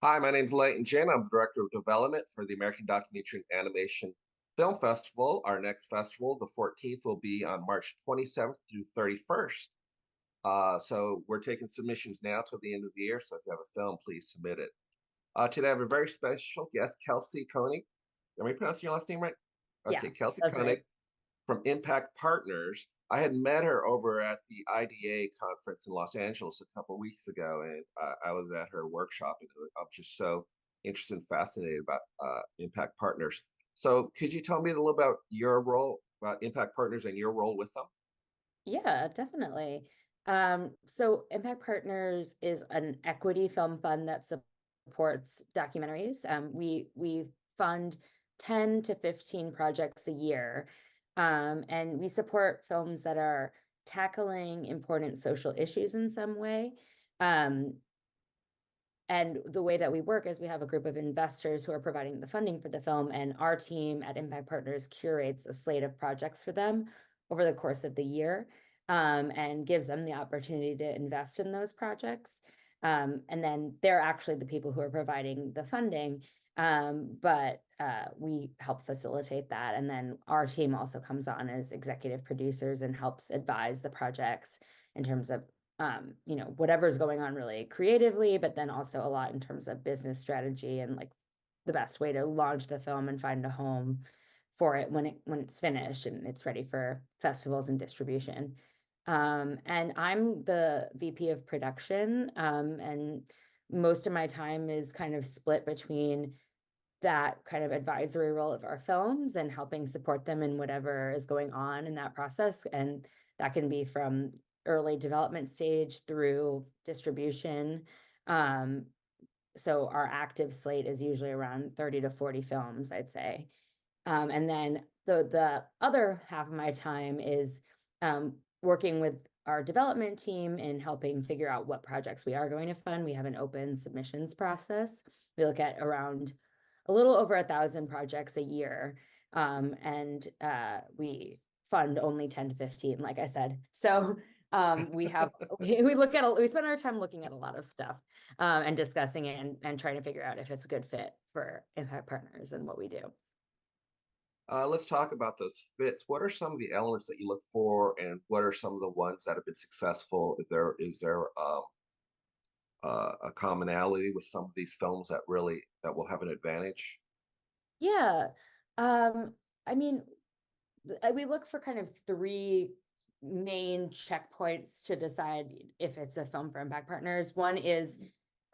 Hi, my name's Leighton Jin. I'm the Director of Development for the American Documentary and Animation Film Festival. Our next festival, the 14th, will be on March 27th through 31st. So we're taking submissions now till the end of the year. So if you have a film, please submit it. Today I have a very special guest, Kelsey Koenig. Am I pronouncing your last name right? Yeah, Okay, Kelsey that's right. Koenig from Impact Partners. I had met her over at the IDA conference in Los Angeles a couple of weeks ago, and I was at her workshop, and I'm just so interested and fascinated about Impact Partners. So, could you tell me a little about your role, about Impact Partners, and your role with them? Yeah, definitely. So Impact Partners is an equity film fund that supports documentaries. We fund 10 to 15 projects a year. And we support films that are tackling important social issues in some way. Um, And the way that we work is we have a group of investors who are providing the funding for the film, and our team at Impact Partners curates a slate of projects for them over the course of the year, and gives them the opportunity to invest in those projects. And then they're actually the people who are providing the funding, but we help facilitate that. And then our team also comes on as executive producers and helps advise the projects in terms of whatever's going on really creatively, but then also a lot in terms of business strategy and like the best way to launch the film and find a home for it when it's finished and it's ready for festivals and distribution. And I'm the VP of production, and most of my time is kind of split between that kind of advisory role of our films and helping support them in whatever is going on in that process. And that can be from early development stage through distribution. Um, so our active slate is usually around 30 to 40 films, I'd say. And then the other half of my time is working with our development team and helping figure out what projects we are going to fund. We have an open submissions process. We look at around a little over 1,000 projects a year, and we fund only 10 to 15, like I said. So we have we look at we spend our time looking at a lot of stuff, and discussing it and trying to figure out if it's a good fit for Impact Partners and what we do. Let's talk about those fits. What are some of the elements that you look for, and what are some of the ones that have been successful? Is there a commonality with some of these films that will have an advantage? Yeah. I mean, we look for kind of three main checkpoints to decide if it's a film for Impact Partners. One is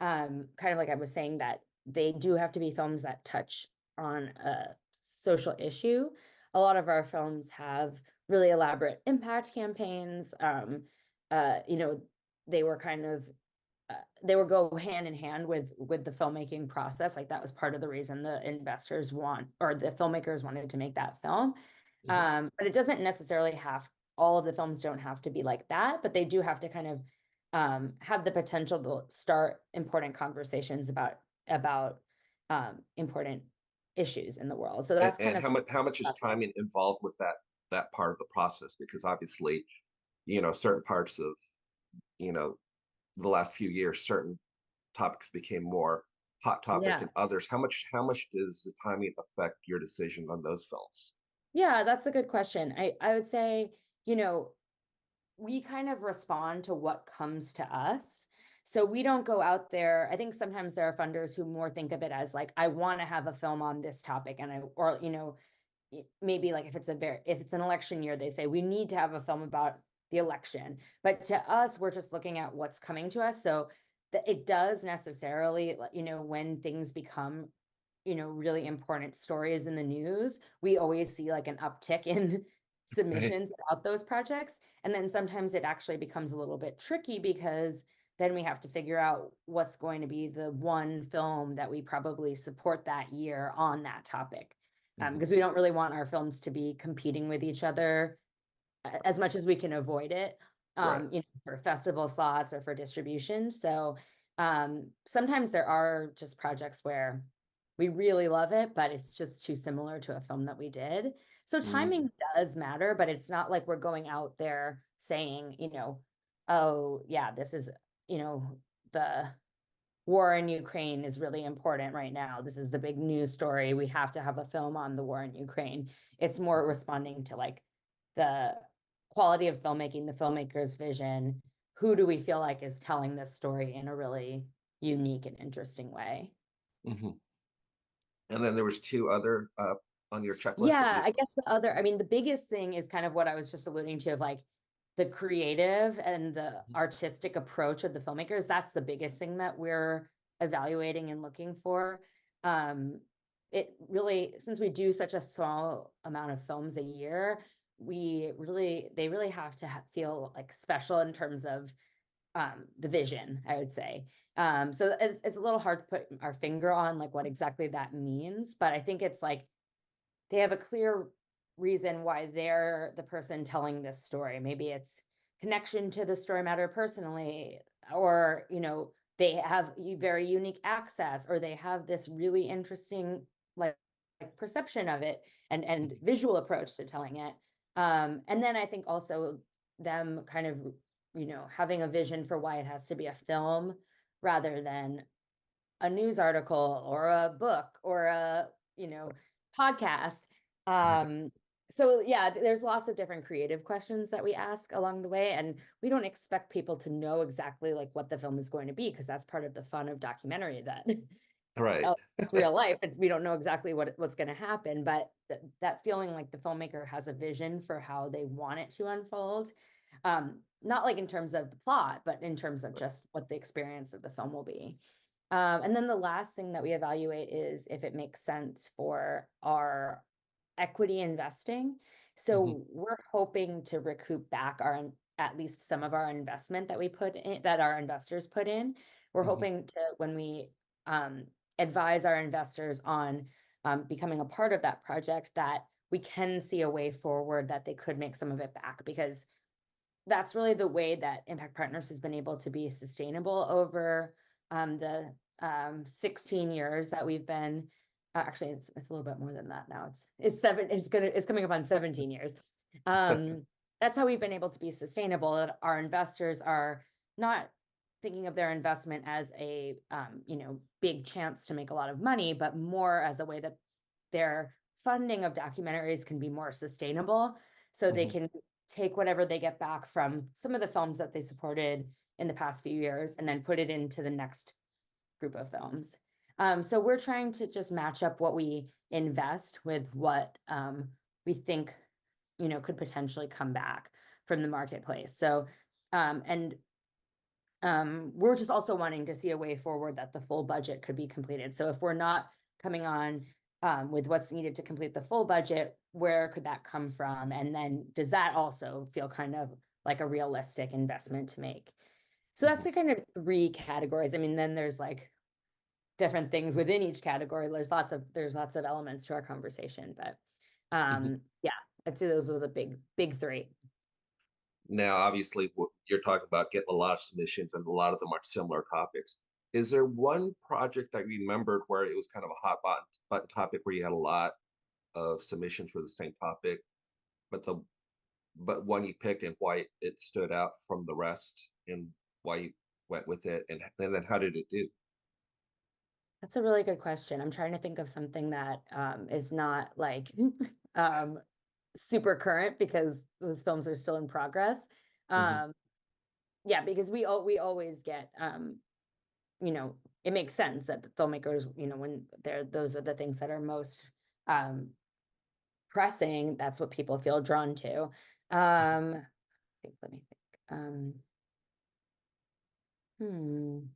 kind of like I was saying, that they do have to be films that touch on a social issue. A lot of our films have really elaborate impact campaigns. You know, they were kind of they would go hand in hand with the filmmaking process. Like that was part of the reason the investors want or the filmmakers wanted to make that film. Mhm. But it doesn't necessarily have all of the films don't have to be like that, but they do have to kind of have the potential to start important conversations about important issues in the world. So And, that's kind and of how much is timing involved with that part of the process? Because obviously, certain parts of you know the last few years, certain topics became more hot topic, yeah. and others. How much does the timing affect your decision on those films? Yeah, that's a good question. I would say, you know, we kind of respond to what comes to us. So we don't go out there. I think sometimes there are funders who more think of it as like, I want to have a film on this topic. And or, maybe like if it's an election year, they say we need to have a film about the election. But to us, we're just looking at what's coming to us. So that it does necessarily, when things become really important stories in the news, we always see like an uptick in Right. submissions about those projects. And then sometimes it actually becomes a little bit tricky because then we have to figure out what's going to be the one film that we probably support that year on that topic. Mhm. Because we don't really want our films to be competing with each other as much as we can avoid it, Right. for festival slots or for distribution. So sometimes there are just projects where we really love it, but it's just too similar to a film that we did. So Mm. timing does matter, but it's not like we're going out there saying, oh, yeah, this is, the war in Ukraine is really important right now. This is the big news story. We have to have a film on the war in Ukraine. It's more responding to like the quality of filmmaking, the filmmaker's vision. Who do we feel like is telling this story in a really unique and interesting way? Hmm. And then there was two other on your checklist that Yeah, you. I guess I mean, the biggest thing is kind of what I was just alluding to of like the creative and the artistic approach of the filmmakers. That's the biggest thing that we're evaluating and looking for. Um, it really, since we do such a small amount of films a year, they really have to feel like special in terms of the vision, I would say. So it's a little hard to put our finger on like what exactly that means, but I think it's like they have a clear reason why they're the person telling this story. Maybe it's connection to the story matter personally, or, you know, they have very unique access, or they have this really interesting like, perception of it and Mhm. visual approach to telling it. And then I think also them kind of, you know, having a vision for why it has to be a film rather than a news article or a book or a, you know, podcast. Um, so yeah, there's lots of different creative questions that we ask along the way, and we don't expect people to know exactly like what the film is going to be, because that's part of the fun of documentary, that Right. it's real life. We don't know exactly what's going to happen, but that feeling like the filmmaker has a vision for how they want it to unfold. Not like in terms of the plot, but in terms of just what the experience of the film will be. And then the last thing that we evaluate is if it makes sense for our equity investing. Hmm. So we're hoping to recoup back at least some of our investment that we put in, that our investors put in. We're Hmm. hoping to, when we advise our investors on becoming a part of that project, that we can see a way forward that they could make some of it back, because that's really the way that Impact Partners has been able to be sustainable over the 16 years that we've been. Actually, it's a little bit more than that now. It's coming up on 17 years. Um, that's how we've been able to be sustainable. That our investors are not thinking of their investment as a you know, big chance to make a lot of money, but more as a way that their funding of documentaries can be more sustainable, so they Hmm. can take whatever they get back from some of the films that they supported in the past few years and then put it into the next group of films. So we're trying to just match up what we invest with what we think, you know, could potentially come back from the marketplace. So and we're just also wanting to see a way forward that the full budget could be completed. So if we're not coming on with what's needed to complete the full budget, where could that come from? And then does that also feel kind of like a realistic investment to make? So that's Hmm. a kind of three categories. I mean, then there's like different things within each category. There's lots of elements to our conversation, but Hmm. yeah, I'd say those are the big three. Now, obviously, you're talking about getting a lot of submissions, and a lot of them are similar topics. Is there one project that you remembered where it was kind of a hot button topic where you had a lot of submissions for the same topic, but the but one you picked and why it stood out from the rest and why you went with it, and then how did it do? That's a really good question. I'm trying to think of something that is not like um, super current, because those films are still in progress. Hmm. Um, yeah, because we always get you know, it makes sense that the filmmakers, you know, when those are the things that are most um, pressing, that's what people feel drawn to. Let me think. Hmm.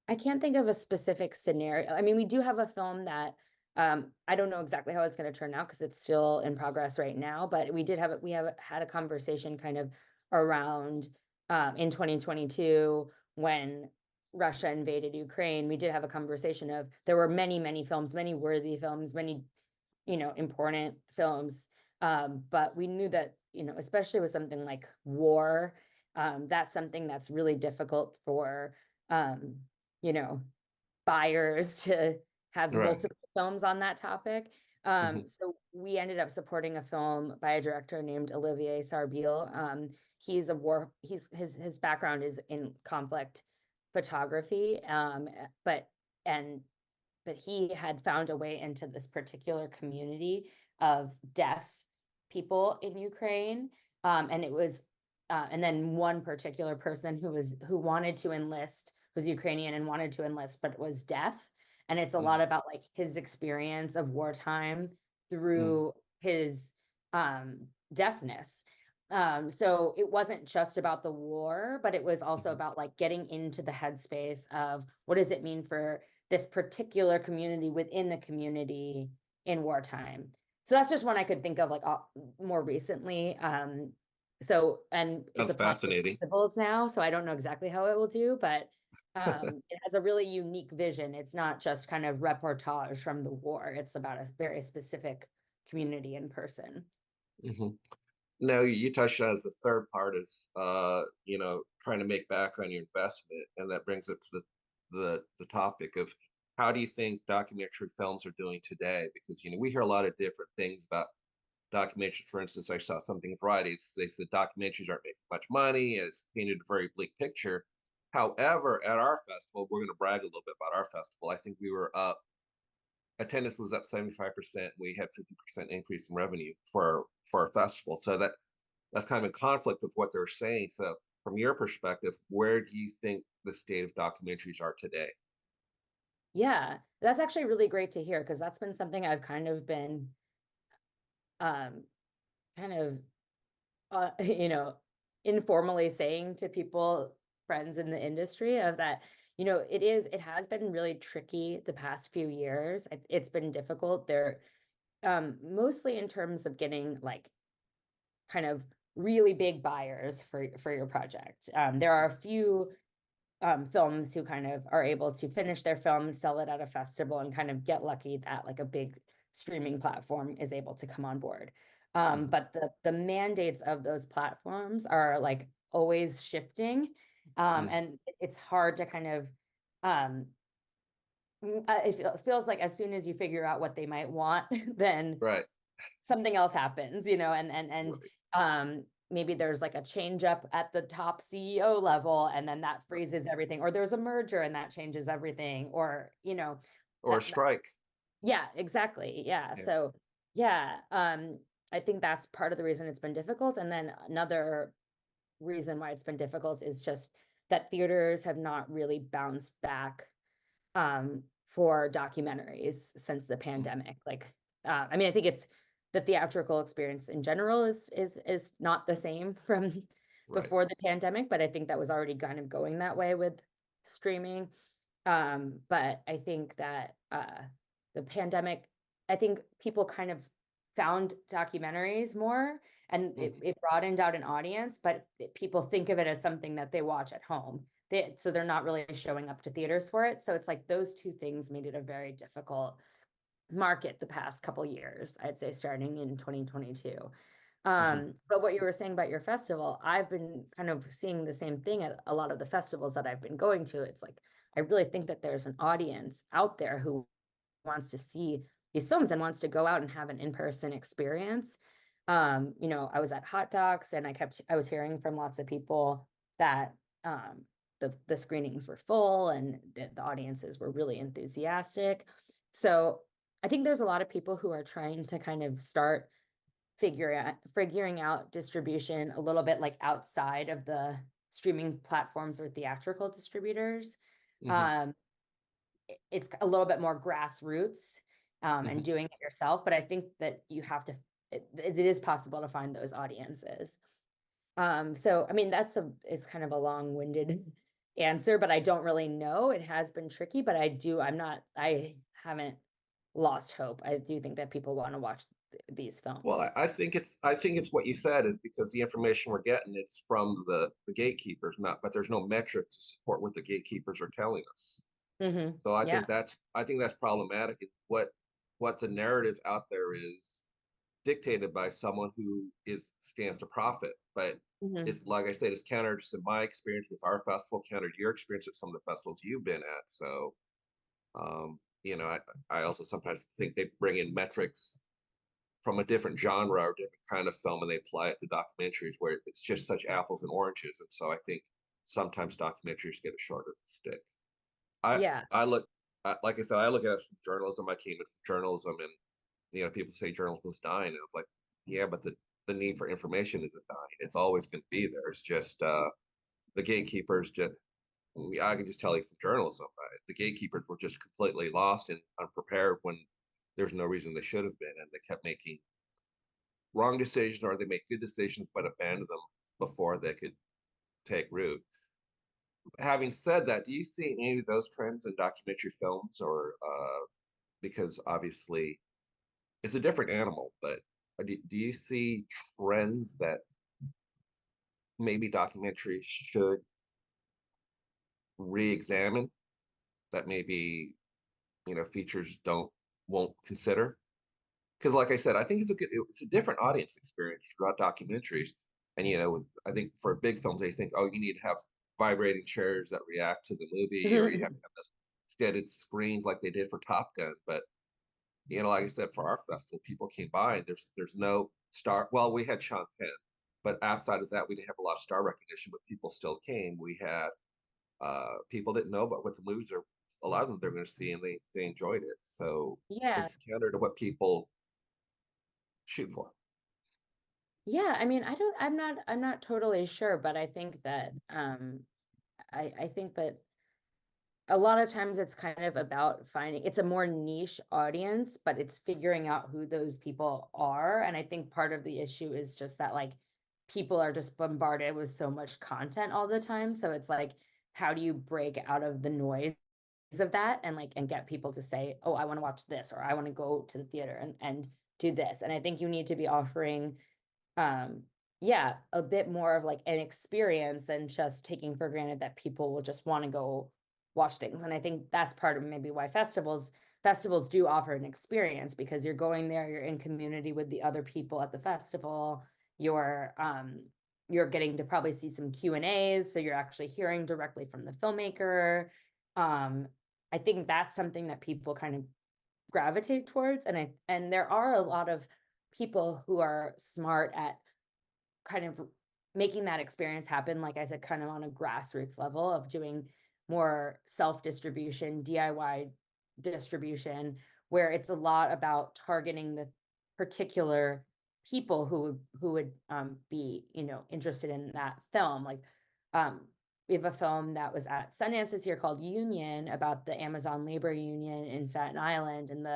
I can't think of a specific scenario. I mean, we do have a film that I don't know exactly how it's going to turn out because it's still in progress right now, but we have had a conversation kind of around in 2022 when Russia invaded Ukraine. We did have a conversation of there were many films, many worthy films, many, you know, important films. But we knew that, you know, especially with something like war, that's something that's really difficult for um, you know, buyers to have Right. multiple films on that topic. Hmm. So we ended up supporting a film by a director named Olivier Sarbil. He's a war. He's his background is in conflict photography, but and but he had found a way into this particular community of deaf people in Ukraine. And it was, and then one particular person who wanted to enlist, who's Ukrainian and wanted to enlist, but was deaf. And it's a lot Hmm. about like his experience of wartime Hmm. through his deafness. So it wasn't just about the war, but it was also Hmm. about like getting into the headspace of what does it mean for this particular community within the community in wartime. So that's just one I could think of like more recently. So and it's Sounds applying to fascinating. festivals now, so I don't know exactly how it will do, but it has a really unique vision. It's not just kind of reportage from the war. It's about a very specific community and person. Hmm. No, you touched on as the third part is trying to make back on your investment, and that brings up to the topic of how do you think documentary films are doing today? Because we hear a lot of different things about documentaries. For instance, I saw something in Variety. They said documentaries aren't making much money. It's painted a very bleak picture. However, at our festival, we're going to brag a little bit about our festival. I think we were up attendance was up 75%. We had 50% increase in revenue for our festival. So that's kind of in conflict with what they're saying. So from your perspective, where do you think the state of documentaries are today? Yeah, that's actually really great to hear because that's been something I've kind of been um, kind of you know, informally saying to people, friends in the industry of that, it has been really tricky the past few years. It's been difficult there, mostly in terms of getting like kind of really big buyers for your project. There are a few films who kind of are able to finish their film, sell it at a festival, and kind of get lucky that like a big streaming platform is able to come on board. Mhm. But the mandates of those platforms are like always shifting, Mm. and it's hard to kind of um, it feels like as soon as you figure out what they might want, then Right, something else happens, and right, maybe there's like a change up at the top CEO level, and then that right. freezes everything, or there's a merger and that changes everything, or Or a that strike. yeah, exactly. Yeah. Yeah. So yeah, I think that's part of the reason it's been difficult. And then another reason why it's been difficult is just that theaters have not really bounced back for documentaries since the Mm. pandemic. Like, I mean, I think it's the theatrical experience in general is not the same from Right. before the pandemic, but I think that was already kind of going that way with streaming. But I think that the pandemic, I think people kind of found documentaries more, and Mhm. it broadened out an audience, but people think of it as something that they watch at home. So they're not really showing up to theaters for it. So it's like those two things made it a very difficult market the past couple years, I'd say starting in 2022. Mhm. But what you were saying about your festival, I've been kind of seeing the same thing at a lot of the festivals that I've been going to. It's like I really think that there's an audience out there who wants to see these films and wants to go out and have an in-person experience. I was at Hot Docs and I was hearing from lots of people that the screenings were full and the audiences were really enthusiastic. So I think there's a lot of people who are trying to kind of start figuring out distribution a little bit like outside of the streaming platforms or theatrical distributors. Mhm. Um, it's a little bit more grassroots, and Mhm. doing it yourself, but I think that it is possible to find those audiences. So I mean it's kind of a long-winded answer, but I don't really know. It has been tricky, but I haven't lost hope. I do think that people want to watch these Well, films. I think it's what you said is because the information we're getting it's from the gatekeepers, not but there's no metrics to support what the gatekeepers are telling us. So I Yeah. think that's problematic. What the narrative out there is dictated by someone who is stands to profit. But hmm it's like I said, it's counter to my experience with our festival, counter to your experience at some of the festivals you've been at. So I also sometimes think they bring in metrics from a different genre or different kind of film and they apply it to documentaries where it's just such apples and oranges. And so I think sometimes documentaries get a shorter stick. I Yeah. I look like I said, I look at it from journalism. I came in from journalism, and people say journalism is dying, and I'm like, yeah, but the need for information isn't dying. It's always going to be there. It's just the gatekeepers just. I can just tell you from journalism, the gatekeepers were just completely lost and unprepared when there's no reason they should have been, and they kept making wrong decisions or they make good decisions but abandon them before they could take root. Having said that, do you see any of those trends in documentary films, or because obviously it's a different animal, but do you see trends that maybe documentaries should re-examine, that maybe features don't won't consider? Because like I said, I think it's a different audience experience throughout documentaries. And I think for big films, they think, oh, you need to have vibrating chairs that react to the movie, or you have to have this steady screens like they did for Top Gun. But like I said, for our festival, people came by and there's no star. Well, we had Sean Penn, but outside of that, we didn't have a lot of star recognition, but people still came. We had people didn't know about what the movies are. A lot of them they're going to see, and they enjoyed it. So Yeah. it's counter to what people shoot for. Yeah. I mean, I'm not totally sure, but I think that, I think that a lot of times it's kind of about finding it's a more niche audience, but it's figuring out who those people are. And I think part of the issue is just that like people are just bombarded with so much content all the time. So it's like, how do you break out of the noise of that and like and get people to say, oh, I want to watch this, or I want to go to the theater and do this. And I think you need to be offering um yeah, a bit more of like an experience than just taking for granted that people will just want to go watch things. And I think that's part of maybe why festivals do offer an experience, because you're going there, you're in community with the other people at the festival, you're getting to probably see some Q&As, so you're actually hearing directly from the filmmaker. um I think that's something that people kind of gravitate towards, and there are a lot of people who are smart at kind of making that experience happen, like I said, kind of on a grassroots level of doing more self-distribution, DIY distribution, where it's a lot about targeting the particular people who would be, interested in that film. Like, um, we have a film that was at Sundance this year called Union, about the Amazon labor union in Staten Island and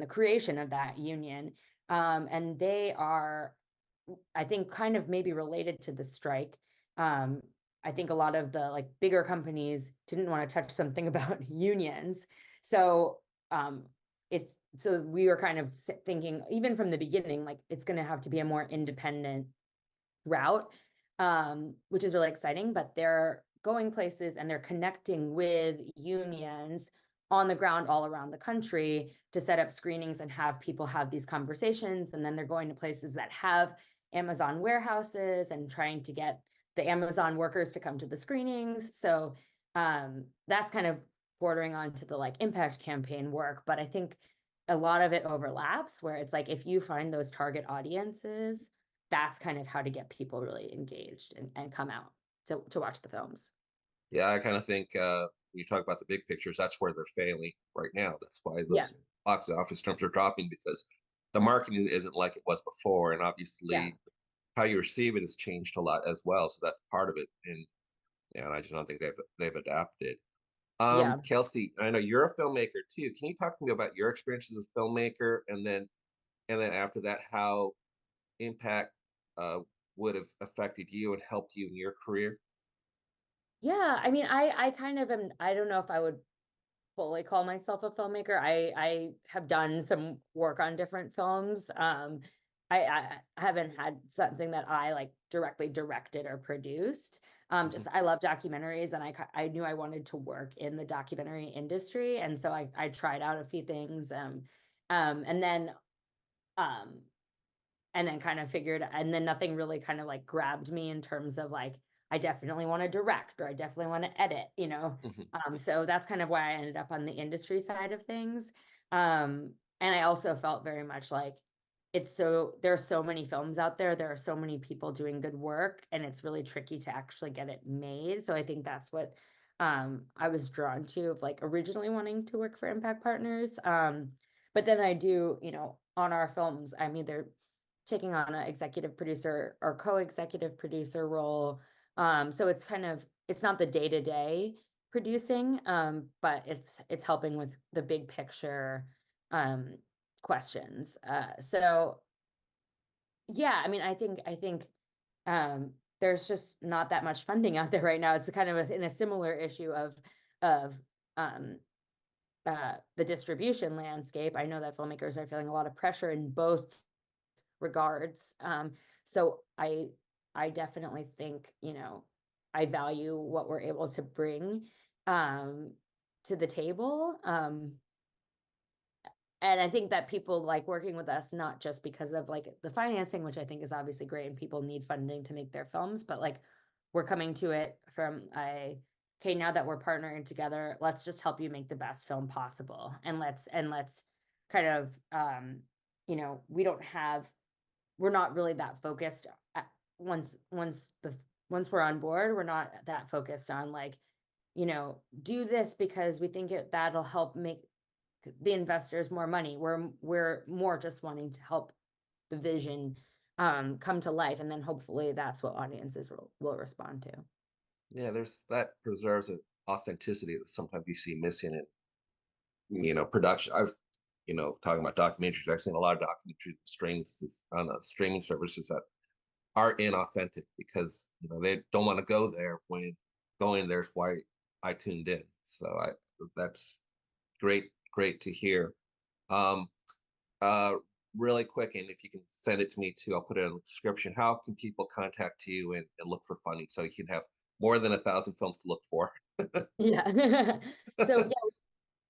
the creation of that union. And they are, I think, kind of maybe related to the strike. Um, I think a lot of the like bigger companies didn't want to touch something about unions. So um, so we were kind of thinking, even from the beginning, like it's going to have to be a more independent route, which is really exciting. But they're going places and they're connecting with unions on the ground all around the country to set up screenings and have people have these conversations. And then they're going to places that have Amazon warehouses and trying to get the Amazon workers to come to the screenings. So that's kind of bordering on to the like impact campaign work. But I think a lot of it overlaps, where it's like if you find those target audiences, that's kind of how to get people really engaged and come out to watch the films. Yeah, I kind of think when you talk about the big pictures, that's where they're failing right now. That's why Yeah. those box office numbers are dropping, because the marketing isn't like it was before, and Yeah. obviously how you receive it has changed a lot as well. So that's part of it, and and I just don't think they've adapted. Yeah. Kelsey, I know you're a filmmaker too. Can you talk to me about your experiences as a filmmaker, and then after that, how impact uh, would have affected you and helped you in your career? Yeah. I mean, I kind of am, I don't know if I would fully call myself a filmmaker. I have done some work on different films. I haven't had something that I like directly directed or produced. Mhm. Just I love documentaries, and I knew I wanted to work in the documentary industry, and so I tried out a few things. Um, and then um, and then kind of figured, and then nothing really kind of like grabbed me in terms of like I definitely want to direct or I definitely want to edit, you know. Mhm. So that's kind of why I ended up on the industry side of things. And I also felt very much like there are so many films out there, there are so many people doing good work, and it's really tricky to actually get it made. So I think that's what I was drawn to, of like originally wanting to work for Impact Partners. But then I do, you know, on our films, I'm either taking on an executive producer or co-executive producer role. So it's kind of, it's not the day-to-day producing, but it's helping with the big picture questions. So yeah, I mean, I think there's just not that much funding out there right now. It's kind of in a similar issue of um the distribution landscape. I know that filmmakers are feeling a lot of pressure in both regards. So I definitely think, you know, I value what we're able to bring um to the table. And I think that people like working with us, not just because of like the financing, which I think is obviously great and people need funding to make their films, but like we're coming to it from okay, now that we're partnering together, let's just help you make the best film possible. And let's kind of you know, we're not really that focused at, once we're on board, we're not that focused on like, you know, do this because we think that'll help make the investors more money. We're more just wanting to help the vision come to life, and then hopefully that's what audiences will respond to. Yeah, there's that preserves an authenticity that sometimes you see missing in, production. I've, talking about documentaries, I've seen a lot of documentaries streams on streaming services that are inauthentic because they don't want to go there when going there's why I tuned in. So that's great to hear. Um, uh, Really quick, and if you can send it to me too, I'll put it in the description. How can people contact you and look for funding so you can have more than 1,000 films to look for? Yeah. So yeah,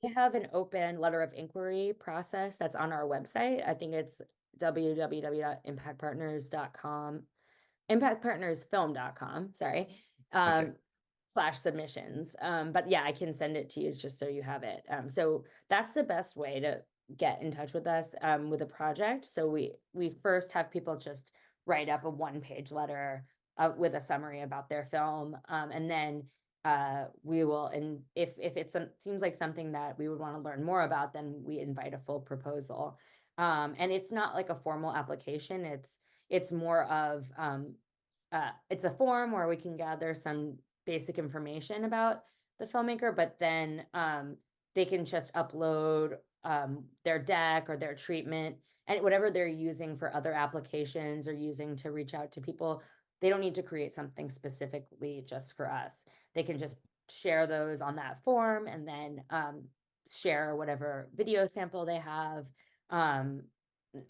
we have an open letter of inquiry process that's on our website. I think it's www.impactpartners.com, impactpartnersfilm.com, sorry. Okay. Um, slash submissions. But yeah, I can send it to you just so you have it. So that's the best way to get in touch with us with a project. So we first have people just write up a one-page letter with a summary about their film, and then we will, and if it seems like something that we would want to learn more about, then we invite a full proposal. And it's not like a formal application. It's more of it's a form where we can gather some basic information about the filmmaker, but then they can just upload their deck or their treatment and whatever they're using for other applications or using to reach out to people. They don't need to create something specifically just for us. They can just share those on that form and then share whatever video sample they have. Um,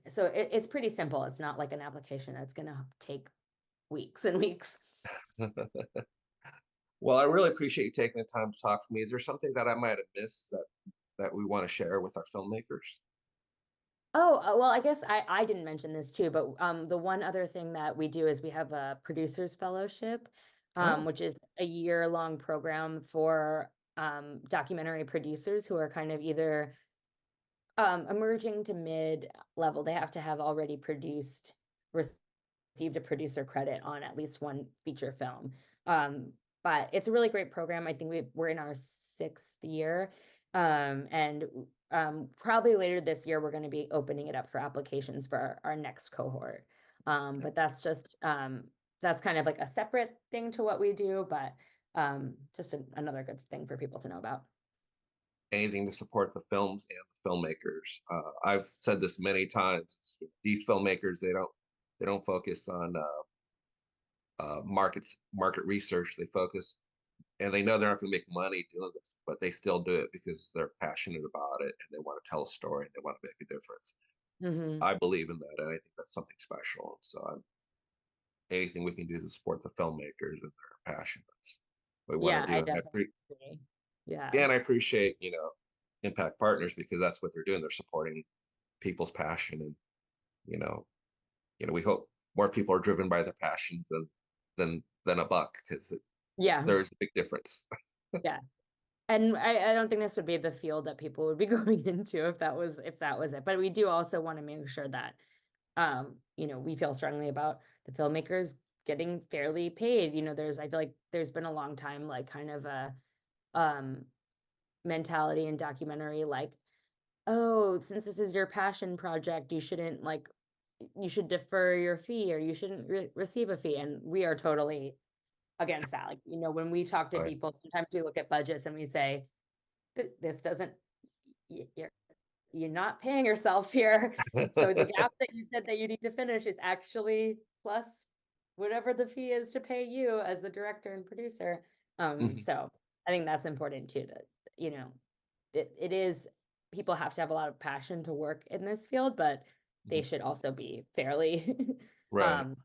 so it's pretty simple. It's not like an application that's going to take weeks and weeks. Well, I really appreciate you taking the time to talk to me. Is there something that I might have missed that we want to share with our filmmakers? Oh, well, I guess I didn't mention this too, but the one other thing that we do is we have a producers fellowship, Oh, which is a year-long program for documentary producers who are kind of either emerging to mid-level. They have to have already received a producer credit on at least one feature film. But it's a really great program. I think we're in our 6th year. And probably later this year, we're going to be opening it up for applications for our next cohort. But that's kind of like a separate thing to what we do, but just another good thing for people to know about. anything to support the films and the filmmakers. I've said this many times. These filmmakers, they don't focus on market research. They focus, and they know they're not going to make money doing this, but they still do it because they're passionate about it and they want to tell a story and they want to make a difference. Hmm. I believe in that, and I think that's something special. And so, anything we can do to support the filmmakers and their passion, that's what we want Yeah, to I do. definitely agree. Yeah. Yeah, and I appreciate Impact Partners because that's what they're doing. They're supporting people's passion, and you know, we hope more people are driven by their passions than than a buck because Yeah, there's a big difference. yeah. And I don't think this would be the field that people would be going into if that was it. But we do also want to make sure that we feel strongly about the filmmakers getting fairly paid. I feel like there's been a long time like kind of a um mentality in documentary like, oh, since this is your passion project, you should defer your fee or you shouldn't receive a fee. And we are totally against that. Like, when we talk to Right. people, sometimes we look at budgets and we say, this doesn't, you're not paying yourself here. So the gap that you said that you need to finish is actually plus whatever the fee is to pay you as the director and producer. Mhm. So I think that's important too, that, you know, it is, people have to have a lot of passion to work in this field, but they Mhm. should also be fairly, Right. um,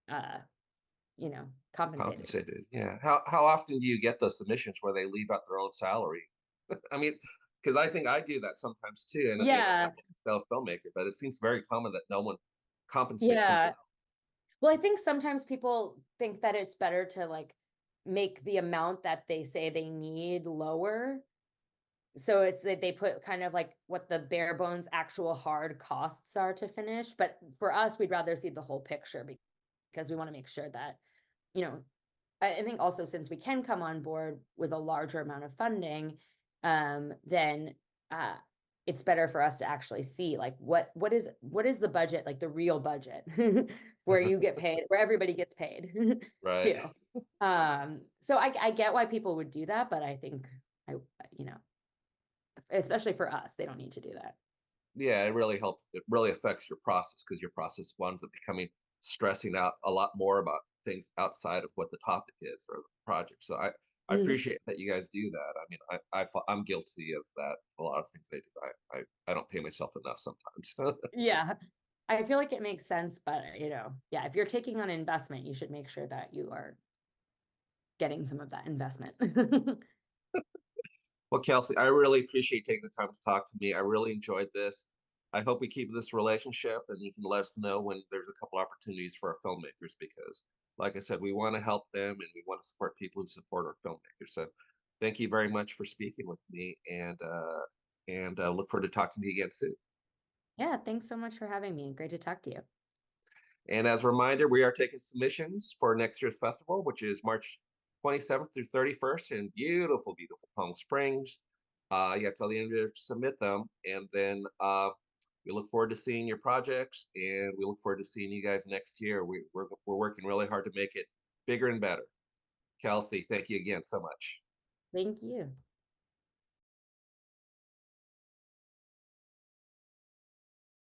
uh, compensated. Compensated. Yeah. How often do you get those submissions where they leave out their own salary? I mean, because I think I do that sometimes too, and I'm Yeah, a self-filmmaker, but it seems very common that no one compensates yeah. themselves. Well, I think sometimes people think that it's better to like make the amount that they say they need lower. So it's that they put kind of like what the bare bones actual hard costs are to finish. But for us, we'd rather see the whole picture because we want to make sure that, you know, I think also since we can come on board with a larger amount of funding, then uh, it's better for us to actually see like what is the budget, like the real budget, where you get paid, where everybody gets paid Right. too. So I get why people would do that, but I think I, you know, especially for us, they don't need to do that. Yeah, it really helps. It really affects your process because your process winds up becoming stressing out a lot more about things outside of what the topic is or the project. So I Mhm. appreciate that you guys do that. I mean, I'm guilty of that. A lot of things I do. I don't pay myself enough sometimes. Yeah. I feel like it makes sense, but yeah, if you're taking on investment, you should make sure that you are getting some of that investment. Well, Kelsey, I really appreciate taking the time to talk to me. I really enjoyed this. I hope we keep this relationship and you can let us know when there's a couple opportunities for our filmmakers because, like I said, we want to help them and we want to support people who support our filmmakers. So thank you very much for speaking with me and look forward to talking to you again soon. Yeah, thanks so much for having me. Great to talk to you. And as a reminder, we are taking submissions for next year's festival, which is March 27th through 31st in beautiful, beautiful Palm Springs. You have till the end to submit them. And then we look forward to seeing your projects and we look forward to seeing you guys next year. We're working really hard to make it bigger and better. Kelsey, thank you again so much. Thank you.